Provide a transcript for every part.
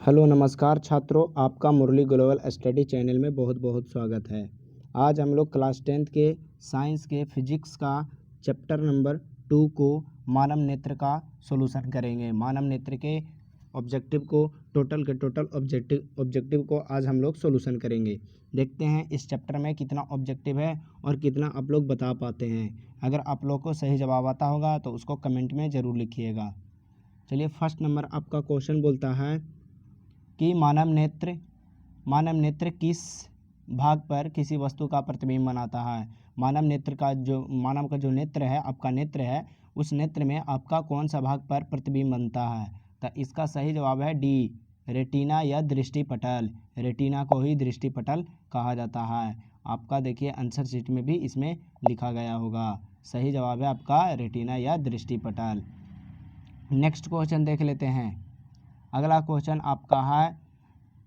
Hello नमस्कार छात्रों, आपका मुरली ग्लोबल स्टडी चैनल में बहुत बहुत स्वागत है। आज हम लोग क्लास 10th के साइंस के फिजिक्स का चैप्टर नंबर 2 को मानव नेत्र का सॉल्यूशन करेंगे। मानव नेत्र के ऑब्जेक्टिव को टोटल ऑब्जेक्टिव को आज हम लोग सॉल्यूशन करेंगे। देखते हैं इस चैप्टर में कितना ऑब्जेक्टिव है और कितना आप लोग बता पाते हैं। अगर आप लोग को सही जवाब आता होगा तो उसको कमेंट में ज़रूर लिखिएगा। चलिए, फर्स्ट नंबर आपका क्वेश्चन बोलता है कि मानव नेत्र किस भाग पर किसी वस्तु का प्रतिबिंब बनाता है। मानव का जो नेत्र है, आपका नेत्र है, उस नेत्र में आपका कौन सा भाग पर प्रतिबिंब बनता है। तो इसका सही जवाब है डी, रेटिना या दृष्टिपटल। रेटिना को ही दृष्टिपटल कहा जाता है। आपका देखिए आंसर शीट में भी इसमें लिखा गया होगा। सही जवाब है आपका रेटिना या दृष्टिपटल। नेक्स्ट क्वेश्चन देख लेते हैं। अगला क्वेश्चन आपका है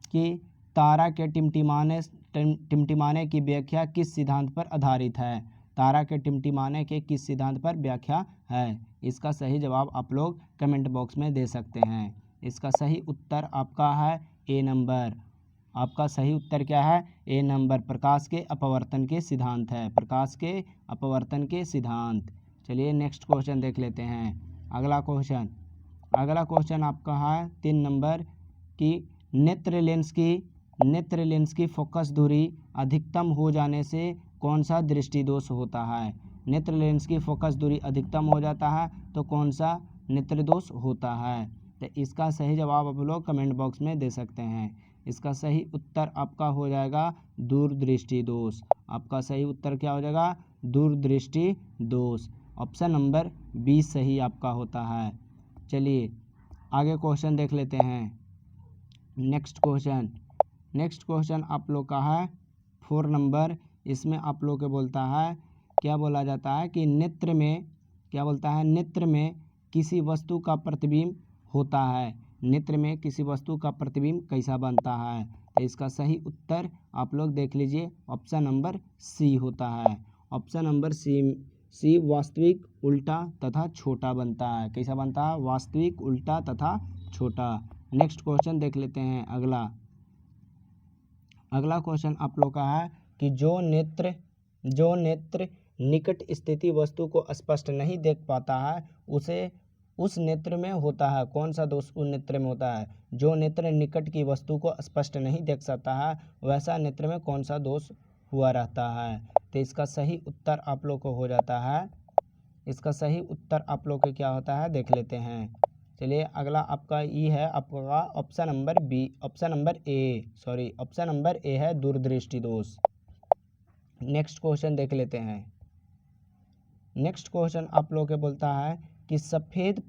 कि तारा के टिमटिमाने की व्याख्या किस सिद्धांत पर आधारित है। तारा के टिमटिमाने के किस सिद्धांत पर व्याख्या है। इसका सही जवाब आप लोग कमेंट बॉक्स में दे सकते हैं। इसका सही उत्तर आपका है ए नंबर। आपका सही उत्तर क्या है? ए नंबर, प्रकाश के अपवर्तन के सिद्धांत है। प्रकाश के अपवर्तन के सिद्धांत। चलिए नेक्स्ट क्वेश्चन देख लेते हैं। अगला क्वेश्चन आपका है 3 नंबर की नेत्र लेंस की फोकस दूरी अधिकतम हो जाने से कौन सा दृष्टि दोष होता है। नेत्र लेंस की फोकस दूरी अधिकतम हो जाता है तो कौन सा नेत्र दोष होता है। तो इसका सही जवाब आप लोग कमेंट बॉक्स में दे सकते हैं। इसका सही उत्तर आपका हो जाएगा दूरदृष्टि दोष। आपका सही उत्तर क्या हो जाएगा? दूरदृष्टि दोष। ऑप्शन नंबर बी सही आपका होता है। चलिए आगे क्वेश्चन देख लेते हैं। नेक्स्ट क्वेश्चन आप लोग का है 4 नंबर। इसमें आप लोग को बोलता है, क्या बोला जाता है कि नेत्र में किसी वस्तु का प्रतिबिंब होता है। नेत्र में किसी वस्तु का प्रतिबिंब कैसा बनता है। तो इसका सही उत्तर आप लोग देख लीजिए, ऑप्शन नंबर सी होता है। ऑप्शन नंबर सी वास्तविक, उल्टा तथा छोटा बनता है। कैसा बनता है? वास्तविक, उल्टा तथा छोटा। नेक्स्ट क्वेश्चन देख लेते हैं। अगला क्वेश्चन आप लोग का है कि जो नेत्र निकट स्थिति वस्तु को स्पष्ट नहीं देख पाता है उसे उस नेत्र में होता है। कौन सा दोष उस नेत्र में होता है? जो नेत्र निकट की वस्तु को स्पष्ट नहीं देख सकता है वैसा नेत्र में कौन सा दोष हुआ रहता है। तो इसका सही उत्तर आप लोग को हो जाता है। इसका सही उत्तर आप लोग को क्या होता है देख लेते हैं। चलिए अगला आपका ये है, आपका ऑप्शन नंबर ए है दूरदृष्टि दोष। नेक्स्ट क्वेश्चन देख लेते हैं। नेक्स्ट क्वेश्चन आप लोग के बोलता है कि सफ़ेद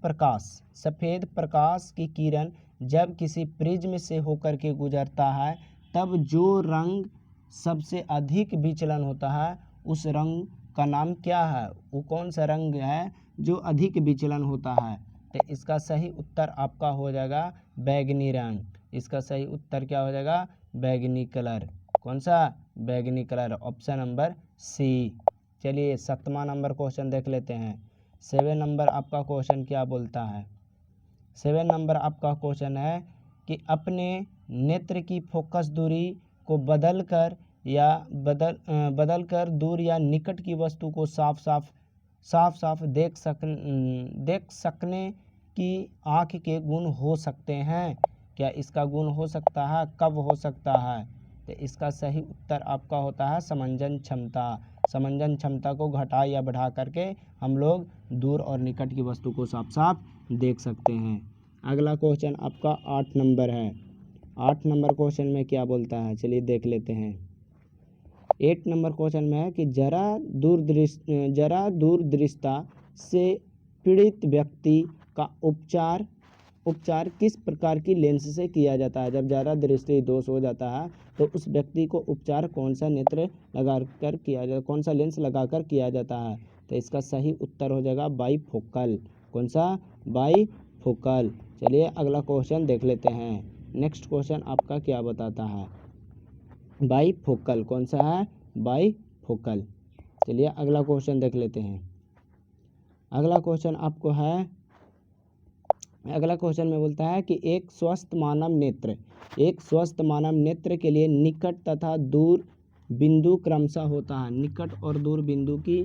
प्रकाश की किरण जब किसी प्रिज्म से होकर के गुजरता है तब जो रंग सबसे अधिक विचलन होता है उस रंग का नाम क्या है। वो कौन सा रंग है जो अधिक विचलन होता है। तो इसका सही उत्तर आपका हो जाएगा बैगनी रंग। इसका सही उत्तर क्या हो जाएगा? बैगनी कलर। कौन सा? बैगनी कलर। Option number C. चलिए 7वां नंबर क्वेश्चन देख लेते हैं। 7 नंबर आपका क्वेश्चन क्या बोलता है। 7 नंबर आपका क्वेश्चन है कि अपने नेत्र की फोकस दूरी को बदल कर दूर या निकट की वस्तु को साफ देख सकने की आँख के गुण हो सकते हैं। क्या इसका गुण हो सकता है? कब हो सकता है? तो इसका सही उत्तर आपका होता है समंजन क्षमता को घटा या बढ़ा करके हम लोग दूर और निकट की वस्तु को साफ देख सकते हैं। अगला क्वेश्चन आपका 8 नंबर है। 8 नंबर क्वेश्चन में क्या बोलता है, चलिए देख लेते हैं। 8 नंबर क्वेश्चन में है कि जरा दूरदृष्टता से पीड़ित व्यक्ति का उपचार किस प्रकार की लेंस से किया जाता है। जब ज़्यादा दृष्टि दोष हो जाता है तो उस व्यक्ति को उपचार कौन सा लेंस लगाकर किया जाता है। तो इसका सही उत्तर हो जाएगा बाईफोकल। कौन सा? बाईफोकल। चलिए अगला क्वेश्चन देख लेते हैं। नेक्स्ट क्वेश्चन आपका क्या बताता है? बाईफोकल। कौन सा है? बाईफोकल। चलिए अगला क्वेश्चन देख लेते हैं। अगला क्वेश्चन आपको है अगला क्वेश्चन में बोलता है कि एक स्वस्थ मानव नेत्र के लिए निकट तथा दूर बिंदु क्रमशः होता है। निकट और दूर बिंदु की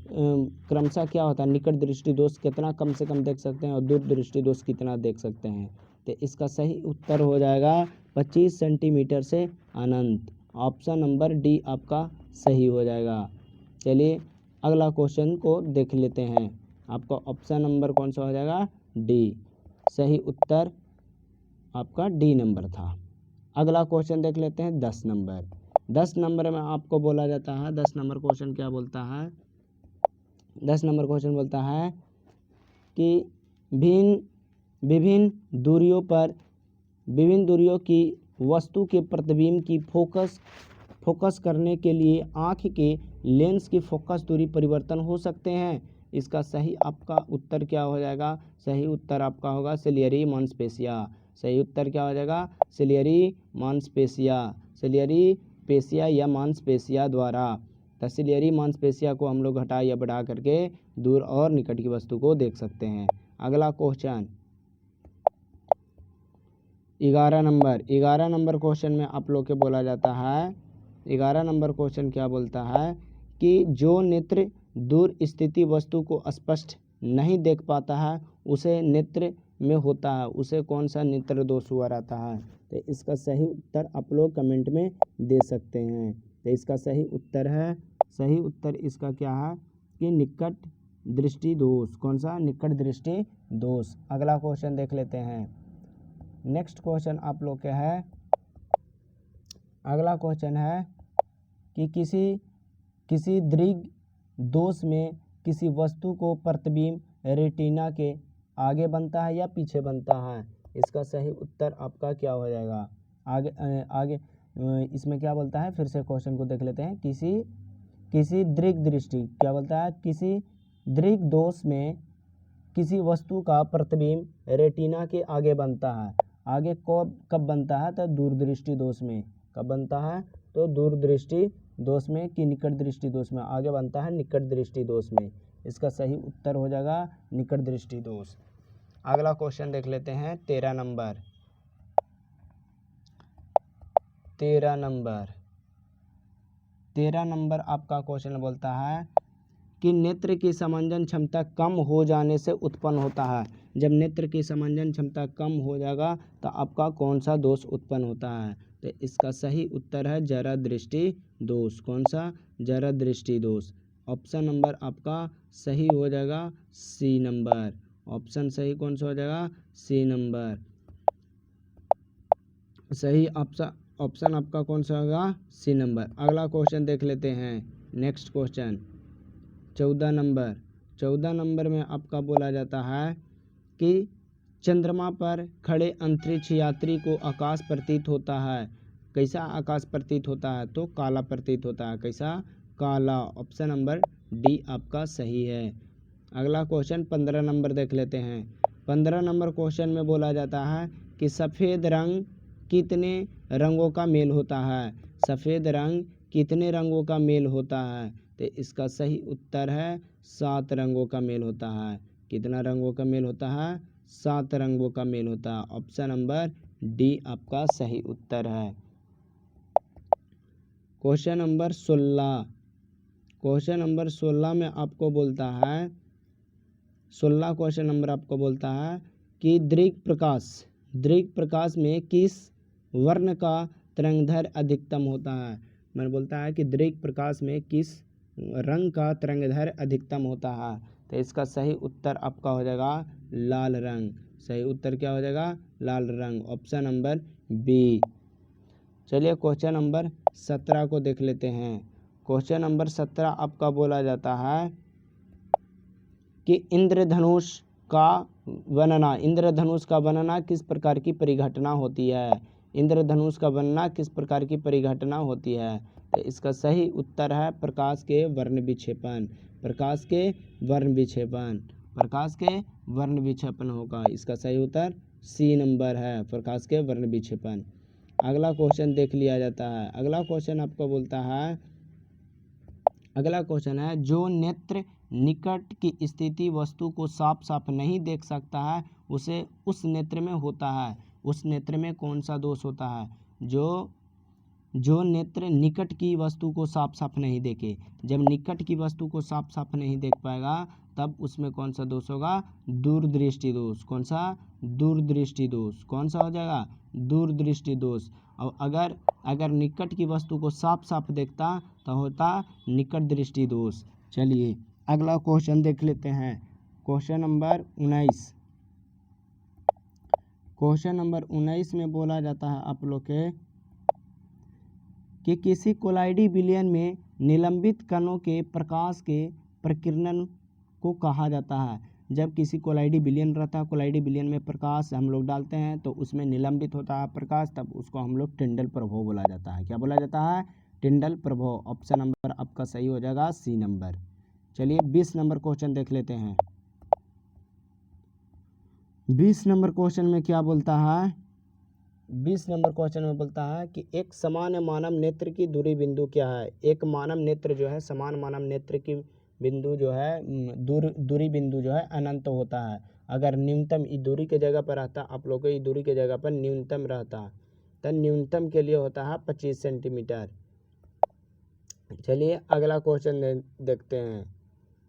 क्रमशः क्या होता है, निकट दृष्टि दोष कितना कम से कम देख सकते हैं और दूर दृष्टि दोष कितना देख सकते हैं। तो इसका सही उत्तर हो जाएगा 25 सेंटीमीटर से अनंत। ऑप्शन नंबर डी आपका सही हो जाएगा। चलिए अगला क्वेश्चन को देख लेते हैं। आपका ऑप्शन नंबर कौन सा हो जाएगा, डी। सही उत्तर आपका डी नंबर था। अगला क्वेश्चन देख लेते हैं 10 नंबर। 10 नंबर में आपको बोला जाता है, 10 नंबर क्वेश्चन क्या बोलता है, 10 नंबर क्वेश्चन बोलता है कि विभिन्न दूरियों की वस्तु के प्रतिबिंब की फोकस करने के लिए आँख के लेंस की फोकस दूरी परिवर्तन हो सकते हैं। इसका सही आपका उत्तर क्या हो जाएगा, सही उत्तर आपका होगा सिलियरी मांसपेशिया। सही उत्तर क्या हो जाएगा, सिलियरी पेशिया या मांसपेशिया द्वारा। सिलियरी मांसपेशिया को हम लोग घटा या बढ़ा करके दूर और निकट की वस्तु को देख सकते हैं। अगला क्वेश्चन 11 नंबर क्वेश्चन में आप लोग के बोला जाता है, 11 नंबर क्वेश्चन क्या बोलता है कि जो नेत्र दूर स्थिति वस्तु को स्पष्ट नहीं देख पाता है उसे नेत्र में होता है, उसे कौन सा नेत्र दोष हुआ रहता है। तो इसका सही उत्तर आप लोग कमेंट में दे सकते हैं। तो इसका सही उत्तर इसका क्या है कि निकट दृष्टि दोष। कौन सा, निकट दृष्टि दोष। अगला क्वेश्चन देख लेते हैं। नेक्स्ट क्वेश्चन आप लोग क्या है, अगला क्वेश्चन है कि किसी दृग दोष में किसी वस्तु को प्रतिबिंब रेटिना के आगे बनता है या पीछे बनता है। इसका सही उत्तर आपका क्या हो जाएगा, आगे इसमें क्या बोलता है, फिर से क्वेश्चन को देख लेते हैं। किसी दृग दृष्टि क्या बोलता है, किसी दृग दोष में किसी वस्तु का प्रतिबिंब रेटिना के आगे बनता है। आगे कब बनता है, तो दूरदृष्टि दोष में। कब बनता है, तो दूरदृष्टि दोष में कि निकट दृष्टि दोष में। आगे बनता है निकट दृष्टि दोष में। इसका सही उत्तर हो जाएगा निकट दृष्टि दोष। अगला क्वेश्चन देख लेते हैं 13 नंबर। 13 नंबर आपका क्वेश्चन बोलता है कि नेत्र की समंजन क्षमता कम हो जाने से उत्पन्न होता है। जब नेत्र की समंजन क्षमता कम हो जाएगा तो आपका कौन सा दोष उत्पन्न होता है। तो इसका सही उत्तर है जरा दृष्टि दोष। कौन सा, जरा दृष्टि दोष। ऑप्शन नंबर आपका सही हो जाएगा सी नंबर। ऑप्शन सही कौन सा हो जाएगा, सी नंबर। सही ऑप्शन आपका कौन सा होगा, सी नंबर। अगला क्वेश्चन देख लेते हैं। नेक्स्ट क्वेश्चन 14 नंबर में आपका बोला जाता है कि चंद्रमा पर खड़े अंतरिक्ष यात्री को आकाश प्रतीत होता है। कैसा आकाश प्रतीत होता है, तो काला प्रतीत होता है। कैसा, काला। ऑप्शन नंबर डी आपका सही है। अगला क्वेश्चन 15 नंबर देख लेते हैं। 15 नंबर क्वेश्चन में बोला जाता है कि सफ़ेद रंग कितने रंगों का मेल होता है। सफ़ेद रंग कितने रंगों का मेल होता है। तो इसका सही उत्तर है 7 रंगों का मेल होता है। कितना रंगों का मेल होता है, 7 रंगों का मेल होता है। ऑप्शन नंबर डी आपका सही उत्तर है। क्वेश्चन नंबर 16 में आपको बोलता है, 16 क्वेश्चन नंबर आपको बोलता है कि दृग प्रकाश में किस वर्ण का तरंगदैर्घ्य अधिकतम होता है। मैंने बोलता है कि दृग प्रकाश में किस रंग का तरंगदैर्घ्य अधिकतम होता है। तो इसका सही उत्तर आपका हो जाएगा लाल रंग। सही उत्तर क्या हो जाएगा, लाल रंग। Option number B. चलिए क्वेश्चन नंबर 17 को देख लेते हैं। क्वेश्चन नंबर 17 आपका बोला जाता है कि इंद्रधनुष का बनना किस प्रकार की परिघटना होती है। इंद्रधनुष का बनना किस प्रकार की परिघटना होती है। तो इसका सही उत्तर है प्रकाश के वर्ण विक्षेपण। प्रकाश के वर्ण विक्षेपण होगा। इसका सही उत्तर सी नंबर है, प्रकाश के वर्ण विक्षेपण। अगला क्वेश्चन देख लिया जाता है। अगला क्वेश्चन आपको बोलता है, अगला क्वेश्चन है जो नेत्र निकट की स्थिति वस्तु को साफ साफ नहीं देख सकता है उसे उस नेत्र में होता है। उस नेत्र में कौन सा दोष होता है? जो नेत्र निकट की वस्तु को साफ साफ नहीं देखे। जब निकट की वस्तु को साफ साफ नहीं देख पाएगा तब उसमें कौन सा दोष होगा? दूरदृष्टि दोष। कौन सा? दूरदृष्टि दोष। कौन सा हो जाएगा? दूरदृष्टि दोष। और अगर निकट की वस्तु को साफ साफ देखता तो होता निकट दृष्टि दोष। चलिए अगला क्वेश्चन देख लेते हैं। Question number 19। क्वेश्चन नंबर 19 में बोला जाता है आप लोग के कि किसी कोलाइडी विलयन में निलंबित कणों के प्रकाश के प्रकीर्णन को कहा जाता है। जब किसी कोलाइडी विलयन रहता है, कोलाइडी विलयन में प्रकाश हम लोग डालते हैं तो उसमें निलंबित होता है प्रकाश, तब उसको हम लोग टिंडल प्रभाव बोला जाता है। क्या बोला जाता है? टिंडल प्रभाव। ऑप्शन नंबर आपका सही हो जाएगा सी नंबर। चलिए 20 नंबर क्वेश्चन देख लेते हैं। 20 नंबर क्वेश्चन में क्या बोलता है? 20 नंबर क्वेश्चन में बोलता है कि एक समान मानव नेत्र की दूरी बिंदु क्या है? एक मानव नेत्र जो है, समान मानव नेत्र की बिंदु जो है, दूरी बिंदु जो है अनंत होता है। अगर न्यूनतम ई दूरी के जगह पर रहता, आप लोग को ई दूरी के जगह पर न्यूनतम रहता तो न्यूनतम के लिए होता है 25 सेंटीमीटर। चलिए अगला क्वेश्चन देखते हैं।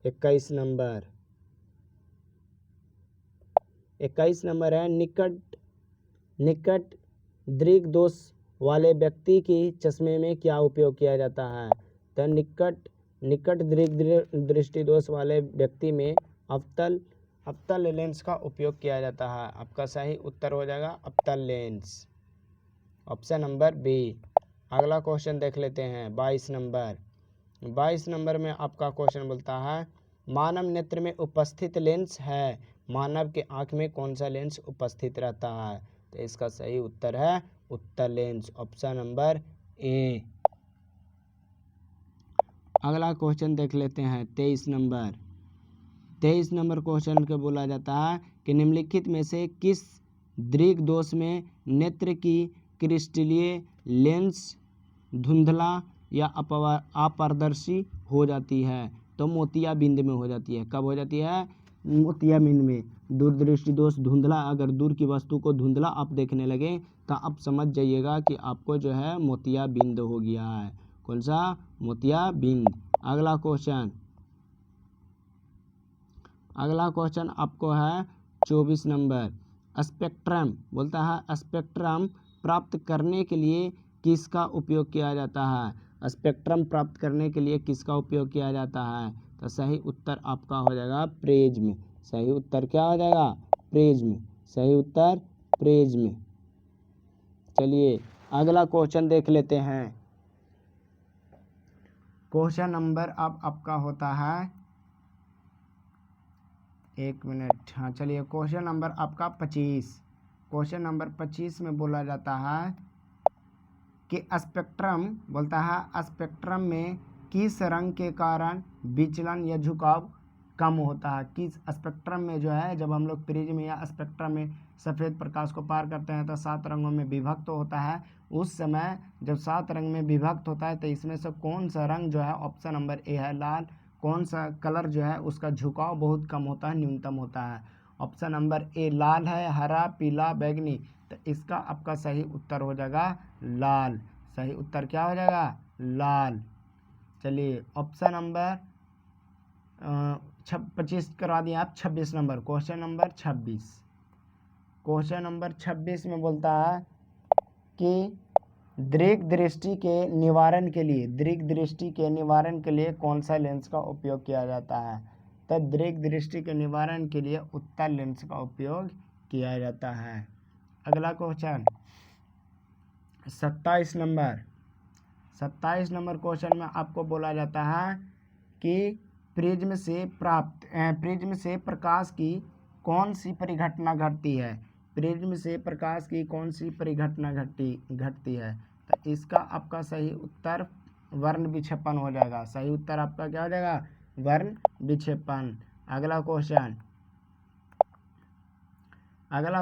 21 नंबर। 21 नंबर है निकट दृक दोष वाले व्यक्ति की चश्मे में क्या उपयोग किया जाता है? तो निकट दृक दृष्टि दोष वाले व्यक्ति में अवतल लेंस का उपयोग किया जाता है। आपका सही उत्तर हो जाएगा अवतल लेंस। Option number B. अगला क्वेश्चन देख लेते हैं 22 नंबर। 22 नंबर में आपका क्वेश्चन बोलता है मानव नेत्र में उपस्थित लेंस है। मानव के आँख में कौन सा लेंस उपस्थित रहता है? तो इसका सही उत्तर है उत्तल लेंस। ऑप्शन नंबर ए। अगला क्वेश्चन देख लेते हैं 23 नंबर। 23 नंबर क्वेश्चन को बोला जाता है कि निम्नलिखित में से किस दृक दोष में नेत्र की क्रिस्टलीय लेंस धुंधला या अपारदर्शी हो जाती है? तो मोतियाबिंद में हो जाती है। कब हो जाती है? मोतियाबिंद में। दूरदृष्टि दोष धुंधला, अगर दूर की वस्तु को धुंधला आप देखने लगे तो आप समझ जाइएगा कि आपको जो है मोतियाबिंद हो गया है। कौन सा? मोतियाबिंद। अगला क्वेश्चन आपको है 24 नंबर। स्पेक्ट्रम बोलता है स्पेक्ट्रम प्राप्त करने के लिए किसका उपयोग किया जाता है? स्पेक्ट्रम प्राप्त करने के लिए किसका उपयोग किया जाता है? तो सही उत्तर आपका हो जाएगा प्रिज्म। सही उत्तर क्या हो जाएगा? प्रिज्म। सही उत्तर प्रिज्म। चलिए अगला क्वेश्चन देख लेते हैं। क्वेश्चन नंबर अब आपका होता है, एक मिनट, हाँ चलिए क्वेश्चन नंबर आपका 25। क्वेश्चन नंबर 25 में बोला जाता है कि स्पेक्ट्रम बोलता है स्पेक्ट्रम में किस रंग के कारण विचलन या झुकाव कम होता है? किस स्पेक्ट्रम में जो है, जब हम लोग प्रिज्म या स्पेक्ट्रम में सफ़ेद प्रकाश को पार करते हैं तो 7 रंगों में विभक्त होता है। उस समय जब 7 रंग में विभक्त होता है तो इसमें से कौन सा रंग जो है, ऑप्शन नंबर ए है लाल, कौन सा कलर जो है उसका झुकाव बहुत कम होता है, न्यूनतम होता है? ऑप्शन नंबर ए लाल है, हरा, पीला, बैंगनी। तो इसका आपका सही उत्तर हो जाएगा लाल। सही उत्तर क्या हो जाएगा? लाल। चलिए ऑप्शन नंबर 25 करवा दिए आप। 26 number. Question number 26। Question number 26 में बोलता है कि दृक दृष्टि के निवारण के लिए कौन सा लेंस का उपयोग किया जाता है? तो दृक दृष्टि के निवारण के लिए उत्तल लेंस का उपयोग किया जाता है। अगला क्वेश्चन 27 नंबर। 27 नंबर क्वेश्चन में आपको बोला जाता है कि प्रिज्म से प्रकाश की कौन सी परिघटना घटती है? प्रिज्म से प्रकाश की कौन सी परिघटना घटती है? तो इसका आपका सही उत्तर वर्ण विक्षेपण हो जाएगा। सही उत्तर आपका क्या हो जाएगा? वर्ण विक्षेपण। अगला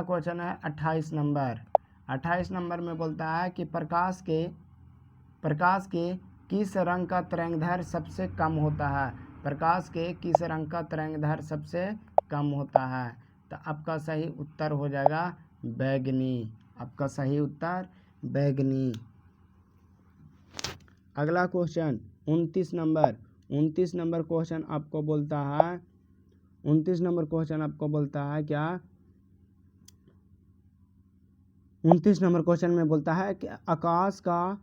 क्वेश्चन है 28 नंबर। 28 नंबर में बोलता है कि प्रकाश के किस रंग का तरंगदैर्घ्य सबसे कम होता है? प्रकाश के किस रंग का तरंगदैर्घ्य सबसे कम होता है? तो आपका सही उत्तर हो जाएगा बैगनी। आपका सही उत्तर बैगनी। अगला क्वेश्चन 29 नंबर क्वेश्चन आपको बोलता है 29 नंबर क्वेश्चन आपको बोलता है क्या 29 नंबर क्वेश्चन में बोलता है कि आकाश का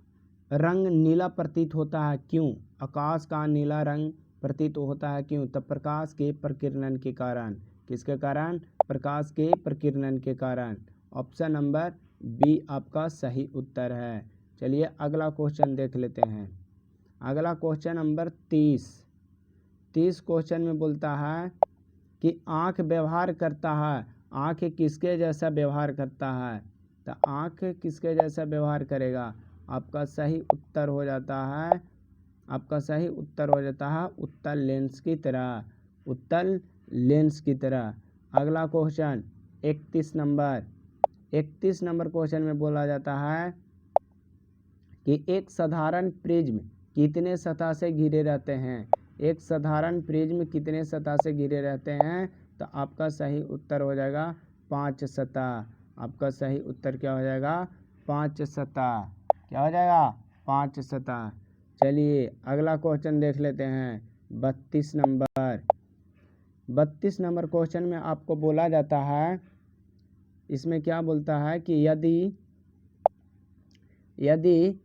रंग नीला प्रतीत होता है क्यों? आकाश का नीला रंग प्रतीत होता है क्यों? तब प्रकाश के प्रकीर्णन के कारण। किसके कारण? प्रकाश के प्रकीर्णन के कारण। ऑप्शन नंबर बी आपका सही उत्तर है। चलिए अगला क्वेश्चन देख लेते हैं। अगला क्वेश्चन नंबर 30 क्वेश्चन में बोलता है कि आँख व्यवहार करता है। आँख किसके जैसा व्यवहार करता है? तो आँख किसके जैसा व्यवहार करेगा? आपका सही उत्तर हो जाता है उत्तल लेंस की तरह। उत्तल लेंस की तरह। अगला क्वेश्चन 31 नंबर क्वेश्चन में बोला जाता है कि एक साधारण प्रिज्म कितने सतह से घिरे रहते हैं? एक साधारण प्रिज्म कितने सतह से घिरे रहते हैं? तो आपका सही उत्तर हो जाएगा 5 सतह। आपका सही उत्तर क्या हो जाएगा? 5 सतह। क्या हो जाएगा? 5 सतह। चलिए अगला क्वेश्चन देख लेते हैं 32 नंबर क्वेश्चन में आपको बोला जाता है, इसमें क्या बोलता है कि यदि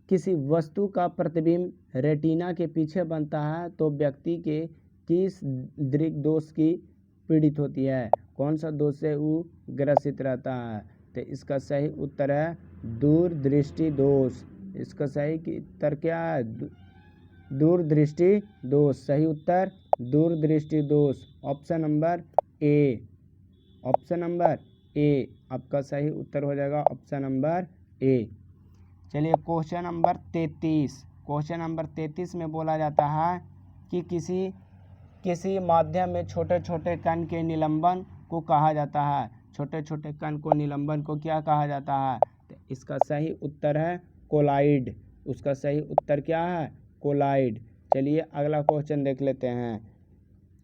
किसी वस्तु का प्रतिबिंब रेटिना के पीछे बनता है तो व्यक्ति के किस दृक दोष की पीड़ित होती है? कौन सा दोष से वो ग्रसित रहता है? तो इसका सही उत्तर है दूरदृष्टि दोष। इसका सही उत्तर क्या है? दूरदृष्टि दोष। सही उत्तर दूरदृष्टि दोष। ऑप्शन नंबर ए आपका सही उत्तर हो जाएगा ऑप्शन नंबर ए। चलिए क्वेश्चन नंबर 33 में बोला जाता है कि किसी माध्यम में छोटे छोटे कण के निलंबन को कहा जाता है। छोटे छोटे कण को निलंबन को क्या कहा जाता है? तो इसका सही उत्तर है कोलाइड। उसका सही उत्तर क्या है? कोलाइड। चलिए अगला क्वेश्चन देख लेते हैं।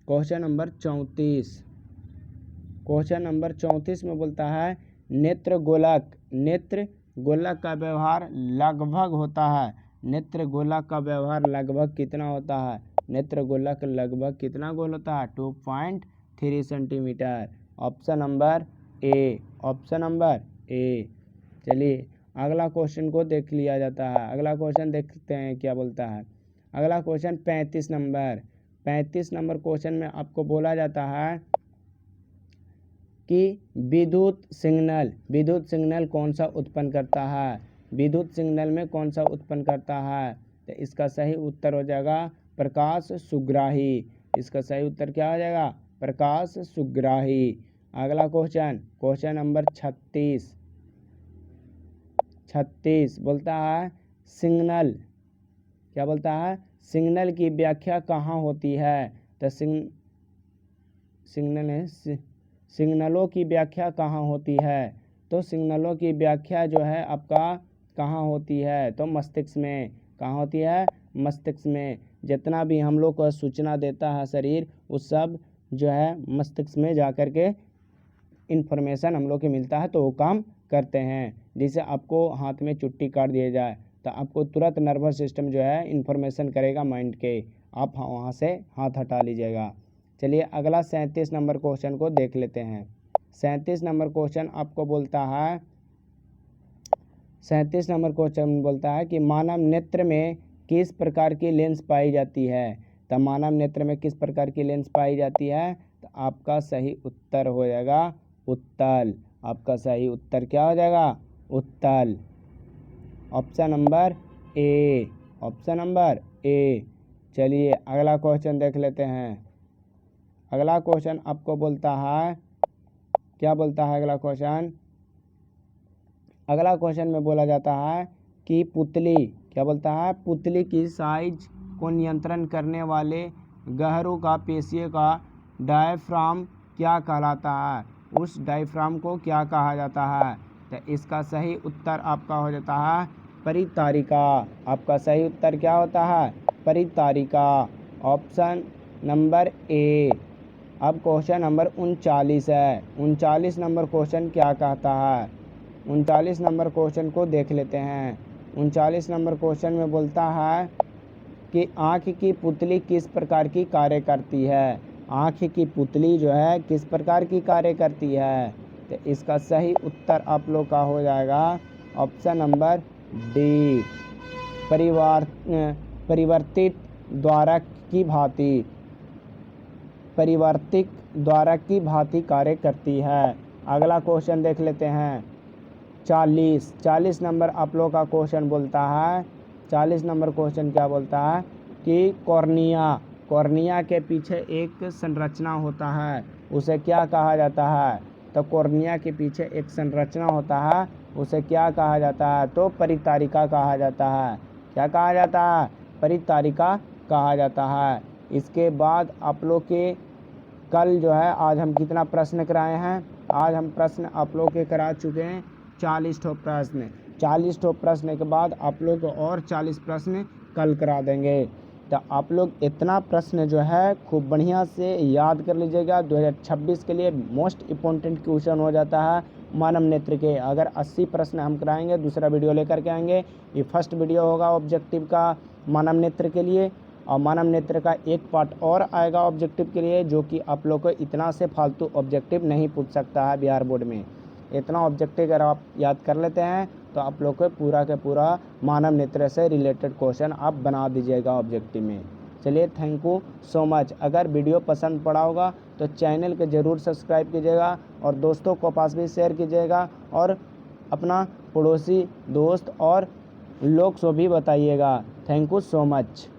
क्वेश्चन नंबर 34 में बोलता है नेत्र गोलक का व्यवहार लगभग होता है। नेत्र गोलक का व्यवहार लगभग कितना होता है? नेत्र गोलक लगभग कितना गोल होता है? 2.3 सेंटीमीटर। ऑप्शन नंबर ए। चलिए अगला क्वेश्चन को देख लिया जाता है। अगला क्वेश्चन देखते हैं क्या बोलता है। अगला क्वेश्चन 35 नंबर क्वेश्चन में आपको बोला जाता है कि विद्युत सिग्नल कौन सा उत्पन्न करता है? विद्युत सिग्नल में कौन सा उत्पन्न करता है? तो इसका सही उत्तर हो जाएगा प्रकाश सुग्राही। इसका सही उत्तर क्या हो जाएगा? प्रकाश सुग्राही। अगला क्वेश्चन नंबर 36 बोलता है सिग्नल। क्या बोलता है? सिग्नल की व्याख्या कहाँ होती है? तो सिग्नलों की व्याख्या कहाँ होती है? तो सिग्नलों की व्याख्या जो है आपका कहाँ होती है? तो मस्तिष्क में। कहाँ होती है? मस्तिष्क में। जितना भी हम लोग को सूचना देता है शरीर, उस सब जो है मस्तिष्क में जा कर के इन्फॉर्मेशन हम लोग को मिलता है, तो वो काम करते हैं। जैसे आपको हाथ में चुट्टी काट दिया जाए तो आपको तुरंत नर्वस सिस्टम जो है इन्फॉर्मेशन करेगा माइंड के, आप वहाँ से हाथ हटा लीजिएगा। चलिए अगला 37 नंबर क्वेश्चन को देख लेते हैं। 37 नंबर क्वेश्चन आपको बोलता है 37 नंबर क्वेश्चन बोलता है कि मानव नेत्र में किस प्रकार की लेंस पाई जाती है? तो मानव नेत्र में किस प्रकार की लेंस पाई जाती है? तो आपका सही उत्तर हो जाएगा उत्तल। आपका सही उत्तर क्या हो जाएगा? उत्तल। ऑप्शन नंबर ए। चलिए अगला क्वेश्चन देख लेते हैं। अगला क्वेश्चन आपको बोलता है, क्या बोलता है अगला क्वेश्चन? अगला क्वेश्चन में बोला जाता है कि पुतली, क्या बोलता है? पुतली की साइज को नियंत्रण करने वाले गहरू का पेशियों का डायफ्राम क्या कहलाता है? उस डायफ्राम को क्या कहा जाता है? तो इसका सही उत्तर आपका हो जाता है परितारिका। आपका सही उत्तर क्या होता है? परितारिका। Option number A. अब क्वेश्चन नंबर 39 है। 39 नंबर क्वेश्चन क्या कहता है? 39 नंबर क्वेश्चन को देख लेते हैं। 39 नंबर क्वेश्चन में बोलता है कि आँख की पुतली किस प्रकार की कार्य करती है? आँख की पुतली जो है किस प्रकार की कार्य करती है? तो इसका सही उत्तर आप लोग का हो जाएगा ऑप्शन नंबर डी, परिवर्तित द्वारा की भांति, परिवर्तित द्वारा की भांति कार्य करती है। अगला क्वेश्चन देख लेते हैं। 40 नंबर आप लोग का क्वेश्चन बोलता है, 40 नंबर क्वेश्चन क्या बोलता है कि कॉर्निया के पीछे एक संरचना होता है, उसे क्या कहा जाता है? तो कॉर्निया के पीछे एक संरचना होता है, उसे क्या कहा जाता है? तो परितारिका कहा जाता है। क्या कहा जाता है? परितारिका कहा जाता है। इसके बाद आप लोग के कल जो है, आज हम कितना प्रश्न कराए हैं? आज हम प्रश्न आप लोग के करा चुके हैं 40 ठो प्रश्न। 40 ठो प्रश्न के बाद आप लोग को और 40 प्रश्न कल करा देंगे। तो आप लोग इतना प्रश्न जो है खूब बढ़िया से याद कर लीजिएगा। 2026 के लिए मोस्ट इम्पोर्टेंट क्वेश्चन हो जाता है मानव नेत्र के। अगर 80 प्रश्न हम कराएंगे, दूसरा वीडियो लेकर के आएंगे। ये फर्स्ट वीडियो होगा ऑब्जेक्टिव का मानव नेत्र के लिए, और मानव नेत्र का एक पार्ट और आएगा ऑब्जेक्टिव के लिए, जो कि आप लोग को इतना से फालतू ऑब्जेक्टिव नहीं पूछ सकता है बिहार बोर्ड में। इतना ऑब्जेक्टिव अगर आप याद कर लेते हैं तो आप लोग को पूरा के पूरा मानव नेत्र से रिलेटेड क्वेश्चन आप बना दीजिएगा ऑब्जेक्टिव में। चलिए, थैंक यू सो मच। अगर वीडियो पसंद पड़ा होगा तो चैनल को ज़रूर सब्सक्राइब कीजिएगा और दोस्तों को पास भी शेयर कीजिएगा, और अपना पड़ोसी दोस्त और लोग को भी बताइएगा। Thank you so much.